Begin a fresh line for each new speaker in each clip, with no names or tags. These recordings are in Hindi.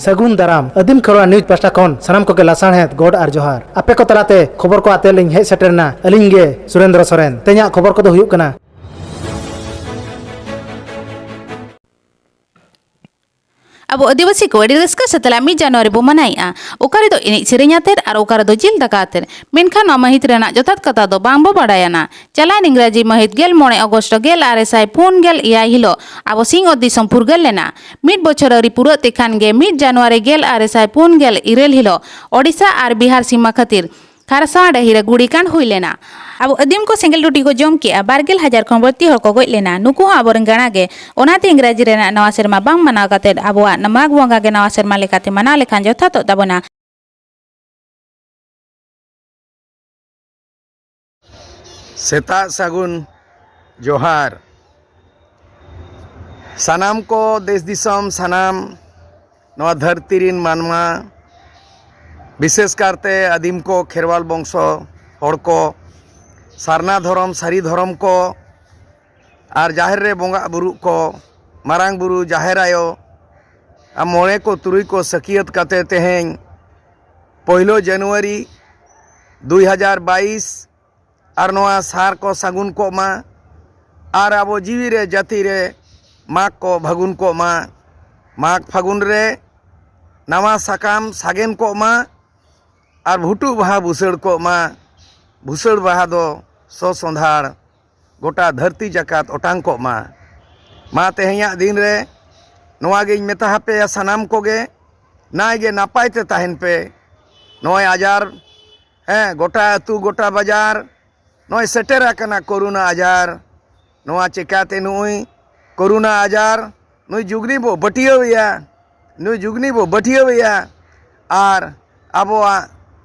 सगुन दाराम आदिम खरवा न्यूज पास्टा खन सानाम को लासाणहेद गोड आर जोहार आपे को तलाते खबर को आते लिंग हे सेटरना अलिंगे सुरेंद्र सोरेन तेजा खबर को हुयुक कना।
अब आदिवासी को अड़ी रस्का सतला 1 जनवरी बो मनाइया ओकारे दो एने सेरेኛतेर आर ओकारे दो जिल दाकातेर मेनखान नवा महित रेना जथात कथा दो बांग बो बाडायाना चलान इंग्राजी महित 19 अगस्ट 1949 हिलो अब सिंह दिसम फुरगल लेना 1 बछर अरी पुरा तेखान गे 1 जनवरी 1949 हिलो ओडिशा आर बिहार सीमा खातिर खारसा डहिरे गुड़ीकांड हुई लेना। अब आदिम को सेंगल टूटी को जम के 12,000 खन बर्ती हर को गज लेना नुकु आबरन गाना गे ओनाते इंग्राजी रेना नवा सेरमा बांग मनाव काते आबोआ नमाग बंगा गे नवा सेरमा लेकाते मना लेखान जथा तो ताबोना।
सेता सगुन जोहार सानाम को देश दिसम सानाम नवा धरती रिन मानमा विशेष करते आदिम को खेरवाल वंश हड़ को सारना धरम सारी धरम को आर जाहिर रे बोंगा बुरु को मारांग बुरु जाहिर आयो आ मोड़े को तुरुई को सकियत काते तेहें 1 जनवरी 2022 आर नवा सार को सगुन को मा आर आबो जीवी रे जाति रे माग को भगुन को मा माग फागुन रे नवा साकाम सागेन को मा आर भुटु बाहा भूसड़ को मा भूसड़ बाहा दो सो सोंधाड़ गोटा धरती जकात ओटांग को मा तेहेया दिन रे नवा गे मेता पे सानाम को गे नाय गे नापाय ते ताहेन पे नय आजार गोटा अतु गोटा बाजार नय सेटेर आकना कोरोना आजार नवा चिकाते नुई कोरोना आजार नुई जुगनी बो बटियोया नुई जुगनी बो बटियोया आर आबोआ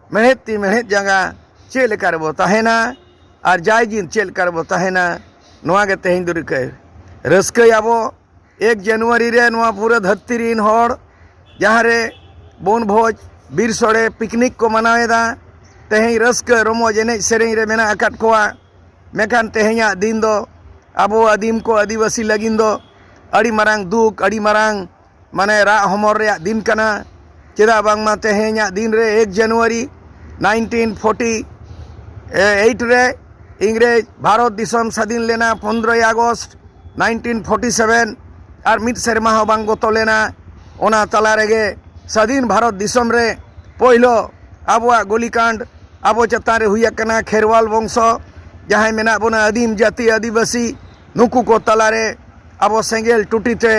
मेहनती मेहनत जगह चेल करबो तहेना और जायजिन चेल करबो तहेना नवा गे तेहिं दुरी के रस्के आबो 1 जनवरी रे नवा पूरा धरती रिन हड़ जहाँ रे बोन भोज बीर सोड़े पिकनिक को मनावेदा तेहिं रस्के रमोज एने सेरें रे मेना अकाट कोआ मेखान तेहिया दिन दो आबो आदिम को आदिवासी लगिन दो अड़ी मारांग दुख अड़ी मारांग माने रा हमर रे दिन कना चेदा बांगमा तेहेया दिन रे 1 जनवरी 1948 रे इंग्रेज भारत दिसम स्वाधीन लेना 15 अगस्त 1947 और मिट सेरमा हो बांग गोतो लेना ओना तला रेगे स्वाधीन भारत दिसम रे पहिलो आबोआ गोलीकांड आबो चतान रे हुई कना खेरवाल वंश जहाँ मेना बोना आदिम जाति आदिवासी नुकु को तला रे आबो सेंगेल टूटीते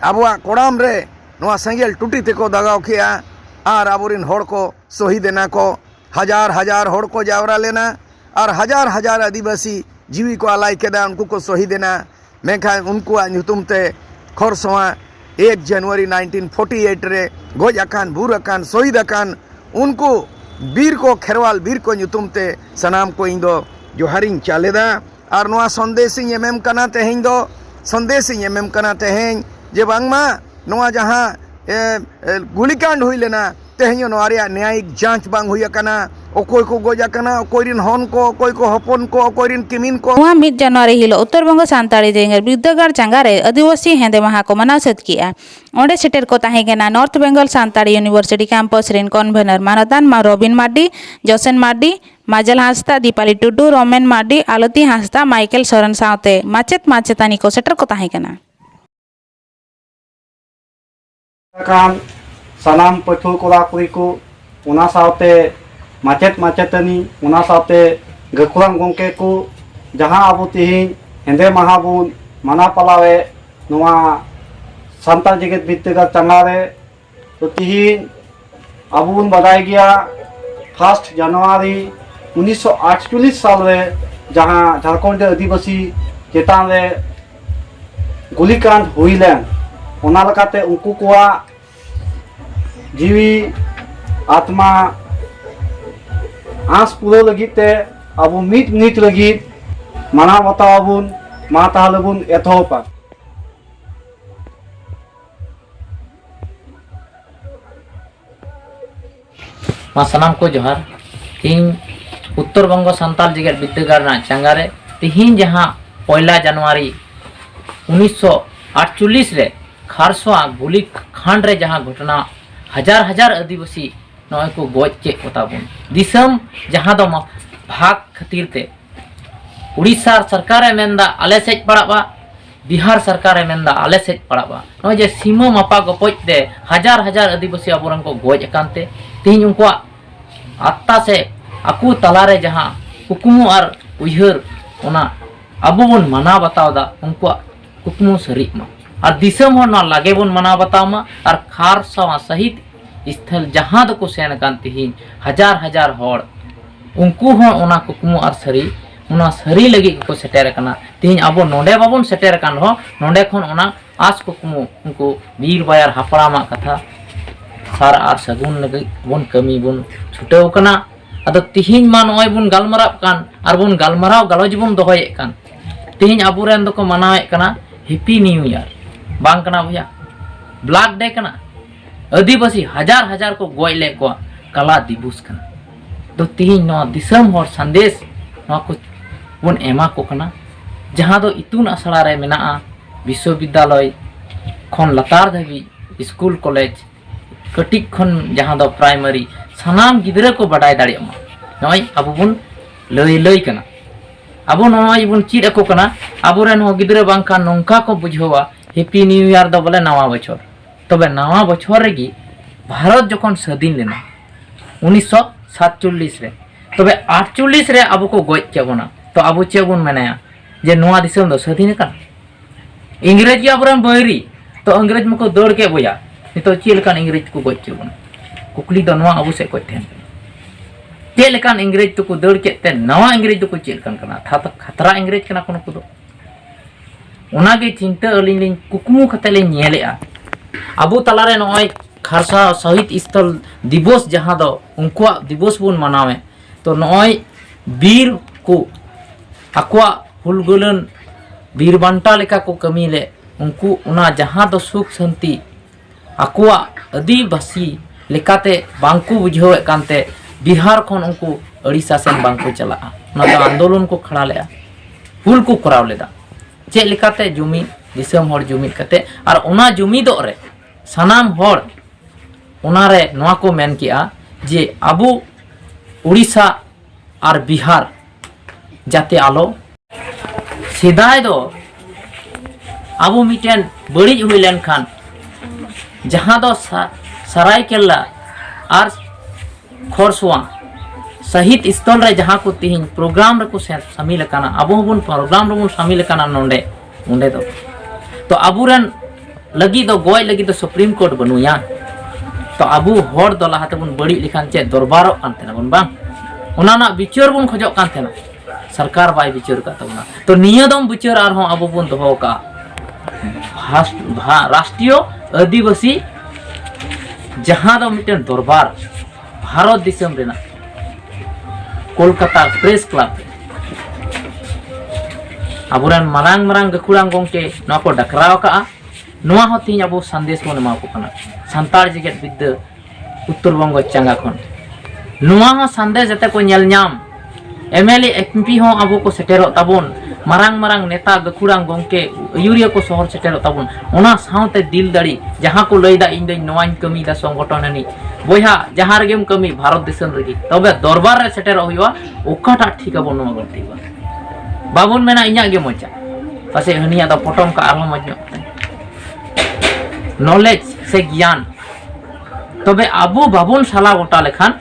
आबोआ कोड़ाम रे नवा सेंगेल टूटीते को दगाव किया और आबोरिन हड़ को शहीद ना को हजार हजार हड़ को जावरा लेना और हजार हजार आदिवासी जीवी को आलाई केदा उनको को शहीद ना मेखा उनको नुतुमते खरसवा 1 जनवरी 1948 रे गोज अकान बुर अकान शहीद अकान उनको वीर को खेरवाल वीर को नुतुमते सनाम को इंदो जोहारिंग चालेदा और नवा संदेशिंग एमएम कना तेहें दो संदेशिंग एमएम कना तेहें जे बांगमा नवा जहाँ गुलिकांड हुई लेना तेहें नवा न्यायिक जांच बांग हुई कना ओकोय को गोजा कना ओकोयरिन हन को ओकोय को हपन को ओकोयरिन किमिन को
1 जनवरी हिलो उत्तर बंग सानताड़ी जेंगर बिद्दागार चांगारे आदिवासी हेंदे माहा को मनाव सद किया ओंडे सेटेर को ताहेगेना नॉर्थ बेंगल सानताड़ी यूनिवर्सिटी कैंपस रेन कन्वेनर मानदान मा रबिन मार्डी जोसेन मार्डी माजल हांसदा दीपाली टुडू रोमेन मार्डी आलती हांसदा माइकल सोरेन सावते माचेत माचेतानी को सेटर को ताहेगेना
kan sanam pathua kola kuri ko una saute macet macetani una saute gakuran gongke ko jaha abu tihin hende mahabun mana palawe noa santal jeget bittegar changare to tihin abun badai gaya 1 जनवरी 1948 साल रे जहां झारखंड आदिवासी चेतान रे गुलिकांड हुईलेन ओना लकाते उनको कोआ जीवी आत्मा आस पूरा लगिते अब मिट मिट लगी माना बताबुन मा ताहलबुन एथोपा
मा सनाम को जोहार तीन उत्तर बंग सान्ताल जेगेत बिद्दागार ना चांगारे तीन जहां 1 जनवरी 1948 रे खारसवा गुली खांड रे जहाँ घटना हजार हजार आदिवासी नॉय को गोज के कोताबुन दिसम जहाँ दो भाग खातिर ते उड़ीसा सरकार मेंदा आले सेज पड़ाबा बिहार सरकार मेंदा आले सेज पड़ाबा नॉय जे सीमा मापा गपोज ते हजार हजार आदिवासी अबोरन को गोज एकांते तीन उनको आत्ता से आकू तलारे जहाँ कुकुमु और उयहर ओना अबो बन मना बतावदा उनको कुकुमु सरी मा और दिसम हर ना लागे बन मना बताव मा और खारसवा सहित स्थल जहाँ दो को सेन कांति ही हजार हजार हड़ उनको हो ओना कुकुमु और सरी उना सरी लगी को सेटेर कना तीन अब नोडे बाबन सेटेर कान हो नोडे खन ओना आस कुकुमु उनको वीर बायर हापड़ामा कथा सार और सगुन लगी बन कमी बन छुटेव कना अदो तिहिन मा नय बन गालमराव कान और बन गालमराव गलज बन दोहये कान तिहिन अबुरेन दको मनावे कना हैप्पी न्यू ईयर बांग कना भैया ब्लैक डे कना आदिवासी हजार हजार को गोय ले को कला दिवस कना तो तिहिन नो दिसम हर संदेश नो को बन एमा को कना जहाँ दो इतुन आसड़ा रे मेना विश्वविद्यालय खन लतार धाबी स्कूल कॉलेज कटिक खन जहाँ दो प्राइमरी सानाम गिदरा को बडाय दाड़ियामा नय अबो बन लय कना अबो नय बन चीड को कना अबोरेन हो गिदरा बांका नोंका को बुझावा हैप्पी न्यू ईयर दो बोले नवा बछर तबे नवा बछर रेगी भारत जखन स्वाधीन लेना 1947 रे तबे 48 रे अबो को गोज केबोना तो अबो चेबोन मेनाया जे नवा दिसम दो स्वाधीन कना इंग्रेजी अबोरेन बैरी तो अंग्रेज मको दौड़ के बोया नितो चेलकान इंग्रेज को गोज केबोना कुकली दो नवा अबो से को थेन चेलकान इंग्रेज तो को दौड़ के ते नवा इंग्रेज तो को चेलकान कना था तो खतरा इंग्रेज कना कोनो को दो ओनागे चिंता अलिन कुकुमु खते ले नेलेआ अबो तलारे नय खारसा शहीद स्थल दिवस जहाँ दो उनको दिवस बन मनावे तो नय वीर को आकुआ हुलगुलन वीर बांटा लेका को कमी ले उनको उना जहाँ दो सुख शांति आकुआ आदिवासी लेकाते बांको बुझावे कांते बिहार खन उनको ओडिशा सेन बांको चला ना तो आंदोलन को खड़ा लेआ हुल को कराव लेदा चे लेकाते जुमी दिसम हर जुमी कते और उना जुमी दो रे सनाम हर उनारे नवा को मेन किया जे अबो उड़ीसा और बिहार जाते आलो सेदाय दो अबो मिटेन बड़ी हुई लेन खान जहाँ दो सरायकेला और खरसुआ शहीद स्थल रे जहाँ को तिहिन प्रोग्राम रे को शामिल काना अबो बन प्रोग्राम रे बन शामिल काना नोंडे उंडे दो तो अबुरन लगी दो गोय लगी दो सुप्रीम कोर्ट बनुया तो अबु हर दो लहाते बन बड़ी लिखान चे दरबारो कानतेना बन बांग ओना ना बिचार बन खजो कानतेना सरकार बाय बिचार का तबना तो निया दम बिचार आर हो अबु बन दोहो का राष्ट्रीय आदिवासी जहाँ दो मिटन दरबार भारत दिसम रेना कोलकाता प्रेस क्लब अबुरन मारांग मारांग गकुड़ांग गोंके नवा को डकराव का नवा हो तीन अबो संदेश बन एमा को कना संताल जेगेट विद्या उत्तर बंग चांगा खन नवा हो संदेश जते को नेल नाम एमएलए एमपी हो अबो को सेटेरो ताबोन मारांग मारांग नेता गकुड़ांग गोंके यूरिया को शहर सेटेरो ताबोन ओना साउते दिल दाड़ी जहां को लैदा इन दई नवाइन कमी दा संगठननी बोया जहां रेगेम कमी भारत देशन रेगी तबे दरबार रे सेटेरो हुआ ओकाटा ठीक अबो नवा गलतीवा बाबुन मेना इन्या गे मजा पासे हनिया दा पटम का आरो मजो नॉलेज से ज्ञान तबे अबो बाबुन साला गोटा लेखान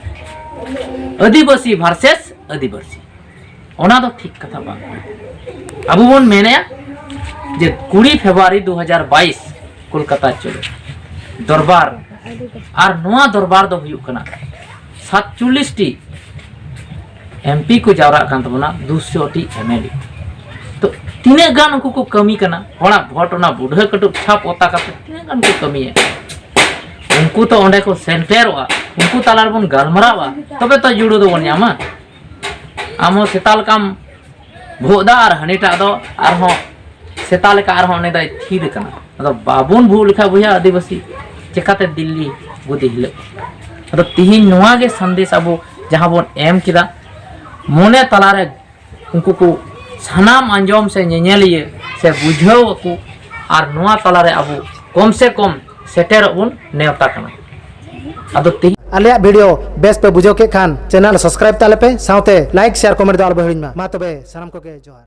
आदिवासी वर्सेस आदिवासी ओना दो ठीक कथा बा अबो बन मेने जे 20 फरवरी 2022 कोलकाता चलो दरबार और नवा दरबार दो हुयु कना 47 टी एमपी को जावरा कान तबना 200 टी एमएलए तो तीने गान उनको को कमी कना होना भोट ना बुढ़ा कटु छाप ओता का तीने गान को कमी है उनको तो ओंडे को सेंटरवा उनको तालार बन गलमरावा तबे तो जुड़ो दो बन यामा आमो सेताल काम भोदा और हनीटा दो और हो सेताल का और होने दाई थीर कना मतलब बाबुन भू लिखा बुया आदिवासी चेकाते दिल्ली बुद्धि हिल तो तिहिन नवा गे संदेश अबो जहां बन एम किदा मोने तलारे उनको को सानाम अंजम से नेनेलिए से बुझाव को और नवा तलारे अबो कम से कम सेटेरों बन नेवता करना अदो ती
आलिया वीडियो बेस पे बुझो के खान चैनल सब्सक्राइब ताले पे साउते लाइक शेयर कमेंट दो आलो बहिड़िन मा तबे सनम को के जोहार।